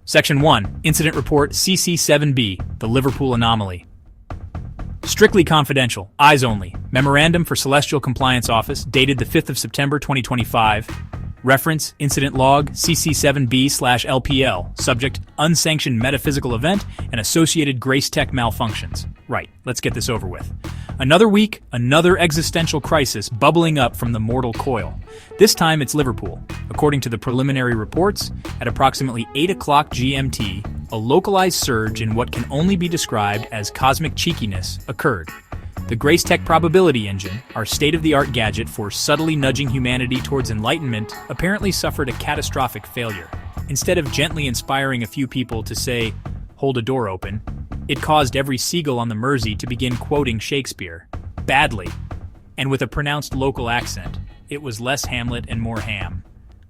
Section 1. Incident Report CC7B, the Liverpool Anomaly. Strictly confidential, eyes only. Memorandum for Celestial Compliance Office, dated the 5th of September 2025. Reference, Incident Log, CC7B/LPL. Subject, unsanctioned metaphysical event and associated Grace Tech malfunctions. Right, let's get this over with. Another week, another existential crisis bubbling up from the mortal coil. This time it's Liverpool. According to the preliminary reports, at approximately 8 o'clock GMT, a localized surge in what can only be described as cosmic cheekiness occurred. The Grace Tech Probability Engine, our state-of-the-art gadget for subtly nudging humanity towards enlightenment, apparently suffered a catastrophic failure. Instead of gently inspiring a few people to say, "Hold a door open," it caused every seagull on the Mersey to begin quoting Shakespeare. Badly. And with a pronounced local accent. It was less Hamlet and more ham.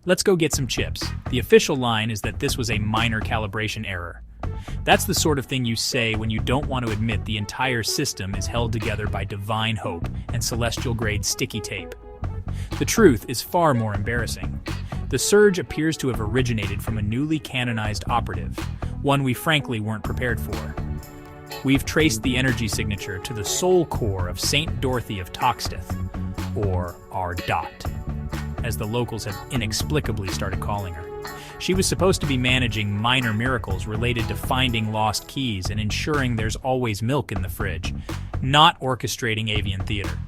Let's go get some chips. The official line is that this was a minor calibration error. That's the sort of thing you say when you don't want to admit the entire system is held together by divine hope and celestial-grade sticky tape. The truth is far more embarrassing. The surge appears to have originated from a newly canonized operative, one we frankly weren't prepared for. We've traced the energy signature to the soul core of Saint Dorothy of Toxteth, or our Dot, as the locals have inexplicably started calling her. She was supposed to be managing minor miracles related to finding lost keys and ensuring there's always milk in the fridge, not orchestrating avian theater.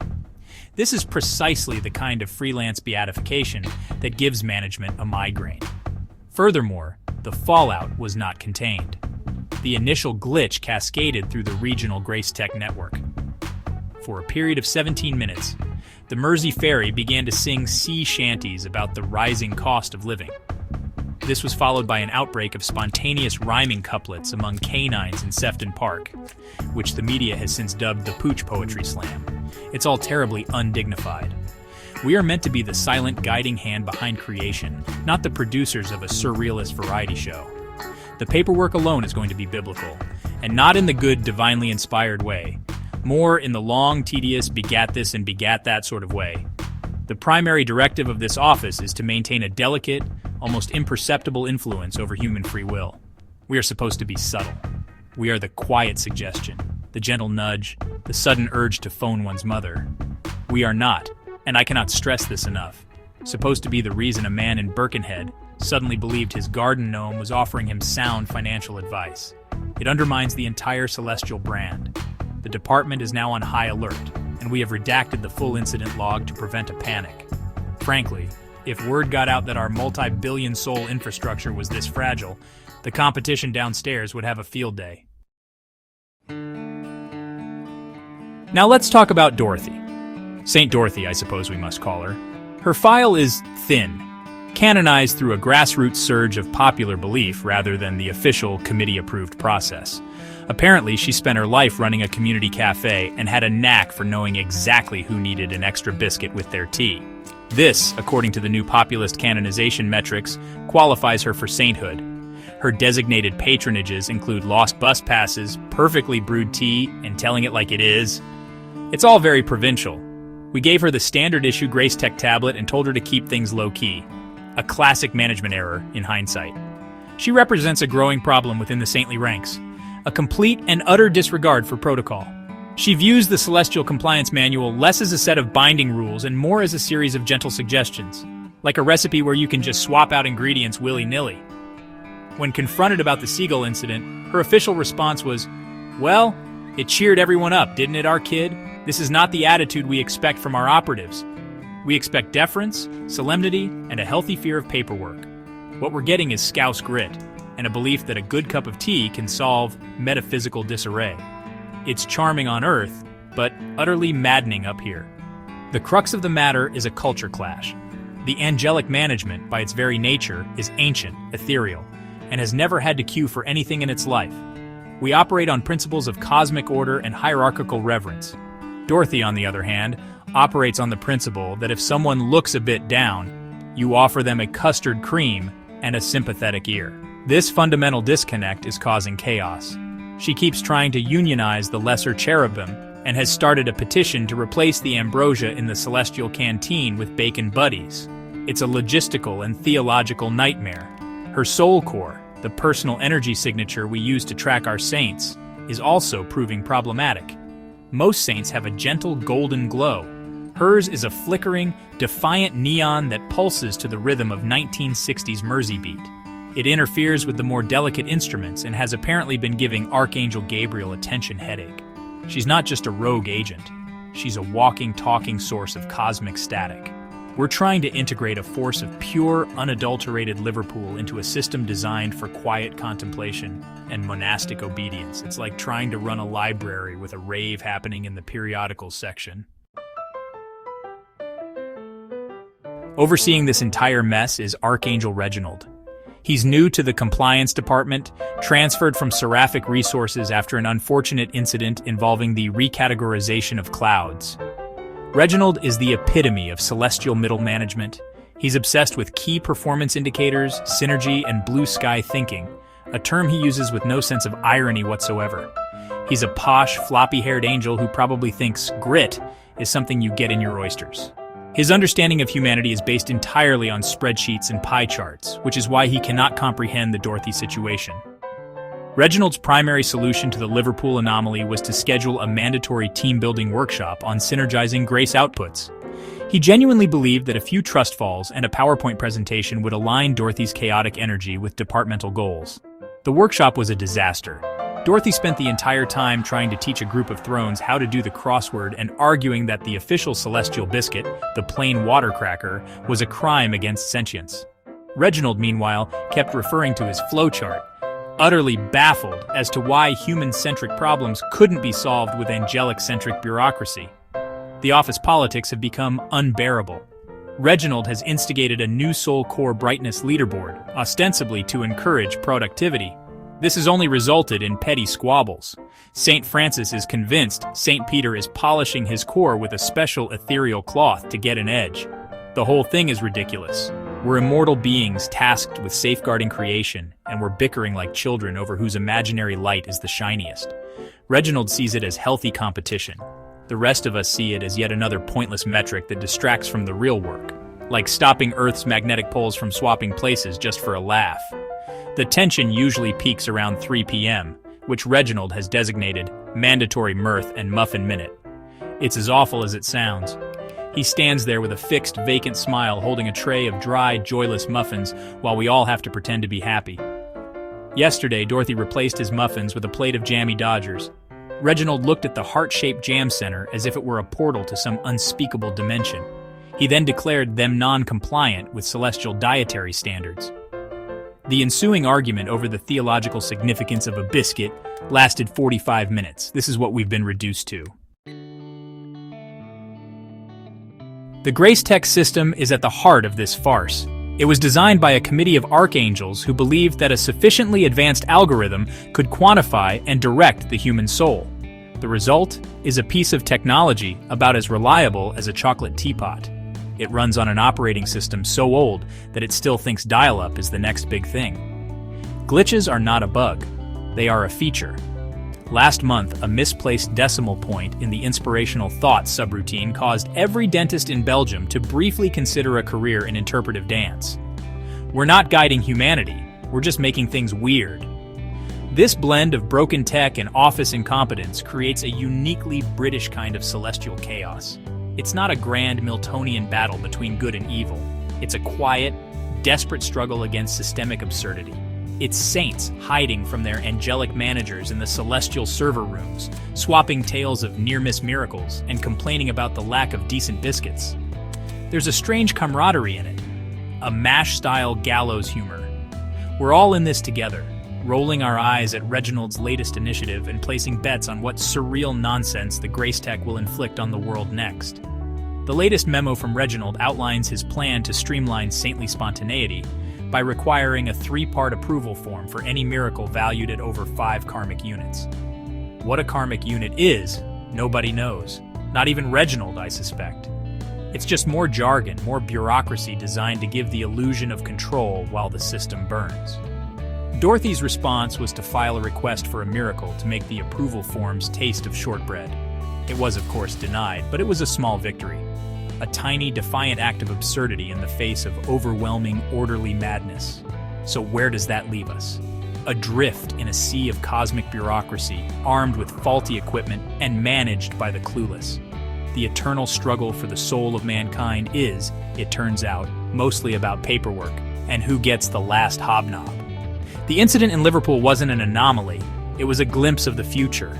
This is precisely the kind of freelance beatification that gives management a migraine. Furthermore, the fallout was not contained. The initial glitch cascaded through the regional Grace Tech network. For a period of 17 minutes, the Mersey Ferry began to sing sea shanties about the rising cost of living. This was followed by an outbreak of spontaneous rhyming couplets among canines in Sefton Park, which the media has since dubbed the Pooch Poetry Slam. It's all terribly undignified. We are meant to be the silent guiding hand behind creation, not the producers of a surrealist variety show. The paperwork alone is going to be biblical, and not in the good, divinely inspired way, more in the long, tedious, begat this and begat that sort of way. The primary directive of this office is to maintain a delicate, almost imperceptible influence over human free will. We are supposed to be subtle. We are the quiet suggestion, the gentle nudge, the sudden urge to phone one's mother. We are not, and I cannot stress this enough, supposed to be the reason a man in Birkenhead suddenly believed his garden gnome was offering him sound financial advice. It undermines the entire Celestial brand. The department is now on high alert, and we have redacted the full incident log to prevent a panic. Frankly, if word got out that our multi-billion soul infrastructure was this fragile, the competition downstairs would have a field day. Now let's talk about Dorothy. Saint Dorothy, I suppose we must call her. Her file is thin, canonized through a grassroots surge of popular belief rather than the official committee-approved process. Apparently, she spent her life running a community cafe and had a knack for knowing exactly who needed an extra biscuit with their tea. This, according to the new populist canonization metrics, qualifies her for sainthood. Her designated patronages include lost bus passes, perfectly brewed tea, and telling it like it is. It's all very provincial. We gave her the standard issue Grace Tech tablet and told her to keep things low-key. A classic management error, in hindsight. She represents a growing problem within the saintly ranks. A complete and utter disregard for protocol. She views the Celestial Compliance Manual less as a set of binding rules and more as a series of gentle suggestions, like a recipe where you can just swap out ingredients willy-nilly. When confronted about the seagull incident, her official response was, "Well, it cheered everyone up, didn't it, our kid? This is not the attitude we expect from our operatives. We expect deference, solemnity, and a healthy fear of paperwork. What we're getting is Scouse grit, and a belief that a good cup of tea can solve metaphysical disarray. It's charming on Earth, but utterly maddening up here." The crux of the matter is a culture clash. The angelic management, by its very nature, is ancient, ethereal, and has never had to queue for anything in its life. We operate on principles of cosmic order and hierarchical reverence. Dorothy, on the other hand, operates on the principle that if someone looks a bit down, you offer them a custard cream and a sympathetic ear. This fundamental disconnect is causing chaos. She keeps trying to unionize the lesser cherubim and has started a petition to replace the ambrosia in the celestial canteen with bacon buddies. It's a logistical and theological nightmare. Her soul core, The personal energy signature we use to track our saints is also proving problematic. Most saints have a gentle golden glow. Hers is a flickering, defiant neon that pulses to the rhythm of 1960s Mersey beat. It interferes with the more delicate instruments and has apparently been giving Archangel Gabriel a tension headache. She's not just a rogue agent. She's a walking, talking source of cosmic static. We're trying to integrate a force of pure, unadulterated Liverpool into a system designed for quiet contemplation and monastic obedience. It's like trying to run a library with a rave happening in the periodicals section. Overseeing this entire mess is Archangel Reginald. He's new to the compliance department, transferred from Seraphic Resources after an unfortunate incident involving the recategorization of clouds. Reginald is the epitome of celestial middle management. He's obsessed with key performance indicators, synergy, and blue sky thinking, a term he uses with no sense of irony whatsoever. He's a posh, floppy-haired angel who probably thinks grit is something you get in your oysters. His understanding of humanity is based entirely on spreadsheets and pie charts, which is why he cannot comprehend the Dorothy situation. Reginald's primary solution to the Liverpool anomaly was to schedule a mandatory team-building workshop on synergizing grace outputs. He genuinely believed that a few trust falls and a PowerPoint presentation would align Dorothy's chaotic energy with departmental goals. The workshop was a disaster. Dorothy spent the entire time trying to teach a group of thrones how to do the crossword and arguing that the official celestial biscuit, the plain water cracker, was a crime against sentience. Reginald, meanwhile, kept referring to his flowchart, utterly baffled as to why human-centric problems couldn't be solved with angelic-centric bureaucracy. The office politics have become unbearable. Reginald has instigated a new Soul Core Brightness leaderboard, ostensibly to encourage productivity. This has only resulted in petty squabbles. St. Francis is convinced St. Peter is polishing his core with a special ethereal cloth to get an edge. The whole thing is ridiculous. We're immortal beings tasked with safeguarding creation, and we're bickering like children over whose imaginary light is the shiniest. Reginald sees it as healthy competition. The rest of us see it as yet another pointless metric that distracts from the real work, like stopping Earth's magnetic poles from swapping places just for a laugh. The tension usually peaks around 3 p.m., which Reginald has designated mandatory mirth and muffin minute. It's as awful as it sounds. He stands there with a fixed, vacant smile holding a tray of dry, joyless muffins while we all have to pretend to be happy. Yesterday, Dorothy replaced his muffins with a plate of jammy Dodgers. Reginald looked at the heart-shaped jam center as if it were a portal to some unspeakable dimension. He then declared them non-compliant with celestial dietary standards. The ensuing argument over the theological significance of a biscuit lasted 45 minutes. This is what we've been reduced to. The Grace Tech system is at the heart of this farce. It was designed by a committee of archangels who believed that a sufficiently advanced algorithm could quantify and direct the human soul. The result is a piece of technology about as reliable as a chocolate teapot. It runs on an operating system so old that it still thinks dial-up is the next big thing. Glitches are not a bug. They are a feature. Last month, a misplaced decimal point in the inspirational thoughts subroutine caused every dentist in Belgium to briefly consider a career in interpretive dance. We're not guiding humanity, we're just making things weird. This blend of broken tech and office incompetence creates a uniquely British kind of celestial chaos. It's not a grand Miltonian battle between good and evil. It's a quiet, desperate struggle against systemic absurdity. It's saints hiding from their angelic managers in the celestial server rooms, swapping tales of near-miss miracles and complaining about the lack of decent biscuits. There's a strange camaraderie in it, a MASH-style gallows humor. We're all in this together, rolling our eyes at Reginald's latest initiative and placing bets on what surreal nonsense the Grace Tech will inflict on the world next. The latest memo from Reginald outlines his plan to streamline saintly spontaneity by requiring a 3-part approval form for any miracle valued at over 5 karmic units. What a karmic unit is, nobody knows. Not even Reginald, I suspect. It's just more jargon, more bureaucracy designed to give the illusion of control while the system burns. Dorothy's response was to file a request for a miracle to make the approval forms taste of shortbread. It was, of course, denied, but it was a small victory. A tiny, defiant act of absurdity in the face of overwhelming, orderly madness. So where does that leave us? Adrift in a sea of cosmic bureaucracy, armed with faulty equipment and managed by the clueless. The eternal struggle for the soul of mankind is, it turns out, mostly about paperwork and who gets the last hobnob. The incident in Liverpool wasn't an anomaly, it was a glimpse of the future.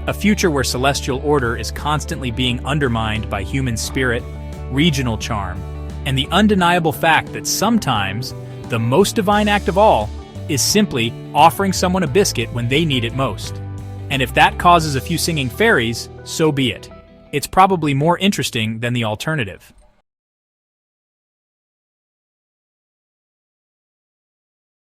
A future where celestial order is constantly being undermined by human spirit, regional charm, and the undeniable fact that sometimes the most divine act of all is simply offering someone a biscuit when they need it most. And if that causes a few singing fairies, so be it. It's probably more interesting than the alternative.